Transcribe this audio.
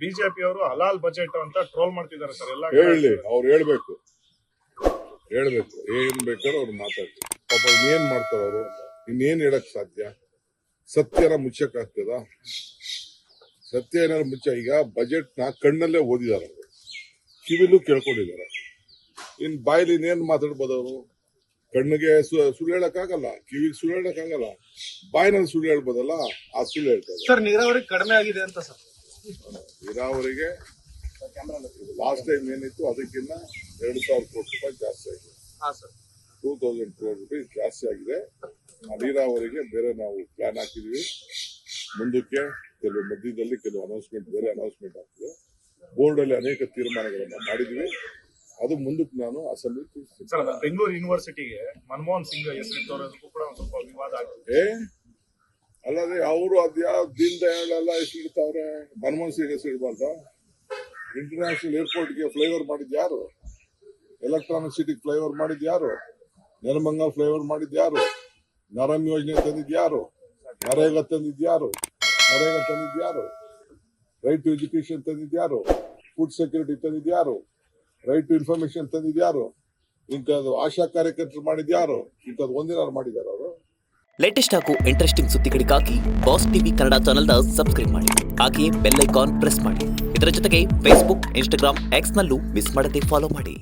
BJP ಅವರು ಹಲಾಲ್ budget ಅಂತ troll ಮಾಡ್ತಿದ್ದಾರೆ ಸರ್. ಎಲ್ಲ ಹೇಳಿ, ಅವ್ರು ಹೇಳ್ಬೇಕು ಏನ್ ಬೇಕಾದ್ರೆ ಅವ್ರು ಮಾತಾಡ್ತಾರೆ. ಪಾಪ ಇನ್ನೇನ್ ಮಾಡ್ತಾರ ಅವರು, ಇನ್ನೇನ್ ಹೇಳಕ್ ಸಾಧ್ಯ? ಸತ್ಯನ ಮುಚ್ಚಕ್ ಆಗ್ತದ? ಸತ್ಯ ಏನಾದ್ರು ಮುಚ್ಚ? ಈಗ ಬಜೆಟ್ ನ ಕಣ್ಣಲ್ಲೇ ಓದಿದಾರೆ, ಕಿವಿಲೂ ಕೇಳ್ಕೊಂಡಿದ್ದಾರೆ. ಇನ್ ಬಾಯಲ್ಲಿ ಇನ್ನೇನ್ ಮಾತಾಡ್ಬೋದು ಅವರು? ಕಣ್ಣಿಗೆ ಸುಳ್ಳು ಹೇಳಕ್ಕಾಗಲ್ಲ, ಕಿವಿಗೆ ಸುಳ್ಳು ಹೇಳಕ್ಕಾಗಲ್ಲ, ಬಾಯಿನಲ್ಲಿ ಸುಳ್ಳು ಹೇಳ್ಬೋದಲ್ಲ, ಆ ಸುಳ್ಳು ಹೇಳ್ತಾರೆ. ಸರ್ ನೀರಾವರಿ ಕಡಿಮೆ ಆಗಿದೆ ಅಂತ ಸರ್. ನೀರಾವರಿಗೆ ಲಾಸ್ಟ್ ಟೈಮ್ ಏನಿತ್ತು ಅದಕ್ಕಿಂತ 2,000 ಕೋಟಿ ರೂಪಾಯಿ ಜಾಸ್ತಿ ಆಗಿದೆ. 2,000 crore rupees ಜಾಸ್ತಿ ಆಗಿದೆ. ಆ ನೀರಾವರಿಗೆ ಬೇರೆ ನಾವು ಪ್ಲಾನ್ ಹಾಕಿದೀವಿ. ಮುಂದಕ್ಕೆ ಕೆಲವು ಮಧ್ಯದಲ್ಲಿ ಕೆಲವು ಬೇರೆ ಅನೌನ್ಸ್ಮೆಂಟ್ ಆಗ್ತದೆ. ಬೋರ್ಡ್ ಅಲ್ಲಿ ಅನೇಕ ತೀರ್ಮಾನಗಳನ್ನ ಮಾಡಿದೀವಿ. ಅದು ಮುಂದಕ್ಕೆ ನಾನು ಅಸೆಂಬ್ಲಿ ತಿಳಿಸ್ತೀನಿ. ಬೆಂಗಳೂರು ಯೂನಿವರ್ಸಿಟಿಗೆ ಮನಮೋಹನ್ ಸಿಂಗ್ ಹೆಸರಿಟ್ಟವರೆಗೂ ಕೂಡ ಒಂದು ಸ್ವಲ್ಪ ವಿವಾದ ಆಗ್ತದೆ. ಅಲ್ಲದೆ ಅವರು ಅದ್ಯಾವ ದೀನ್ ದಯಾಳ್ ಎಲ್ಲ ಹೆಸರಿಡ್ತಾವ್ರೆ, ಮನಮೋಹನ್ ಸಿಂಗ್ ಹೆಸರಿಡ್ಬಾರ್ದ? ಇಂಟರ್ನ್ಯಾಷನಲ್ ಏರ್ಪೋರ್ಟ್ಗೆ ಫ್ಲೈಓವರ್ ಮಾಡಿದ್ ಯಾರು? ಎಲೆಕ್ಟ್ರಾನಿಕ್ ಸಿಟಿಗೆ ಫ್ಲೈಓವರ್ ಮಾಡಿದ್ ಯಾರು? ನೆಲಮಂಗಲ್ ಫ್ಲೈಓವರ್ ಮಾಡಿದ್ ಯಾರು? ನರಮ್ ಯೋಜನೆ ತಂದಿದ್ ಯಾರು? ನರೇಗಾ ತಂದಿದ್ ಯಾರು? ರೈಟ್ ಟು ಎಜುಕೇಶನ್ ತಂದಿದ್ ಯಾರು? ಫುಡ್ ಸೆಕ್ಯೂರಿಟಿ ತಂದಿದ್ ಯಾರು? ರೈಟ್ ಟು ಇನ್ಫಾರ್ಮೇಶನ್ ತಂದಿದ್ ಯಾರು? ಇಂಥದ್ದು ಆಶಾ ಕಾರ್ಯಕರ್ತರು ಮಾಡಿದ್ ಯಾರು? ಇಂಥದ್ದು ಒಂದಿನ ಮಾಡಿದಾರ ಅವರು? ಲೇಟೆಸ್ಟ್ ಹಾಗೂ ಇಂಟ್ರೆಸ್ಟಿಂಗ್ ಸುದ್ದಿಗಳಿಗಾಗಿ ಬಾಸ್ ಟಿವಿ ಕನ್ನಡ ಚಾನೆಲ್ನ ಸಬ್ಸ್ಕ್ರೈಬ್ ಮಾಡಿ. ಹಾಗೆಯೇ ಬೆಲ್ ಐಕಾನ್ ಪ್ರೆಸ್ ಮಾಡಿ. ಇದರ ಜೊತೆಗೆ ಫೇಸ್ಬುಕ್, ಇನ್ಸ್ಟಾಗ್ರಾಮ್, ಎಕ್ಸ್ ನಲ್ಲೂ ಮಿಸ್ ಮಾಡದೆ ಫಾಲೋ ಮಾಡಿ.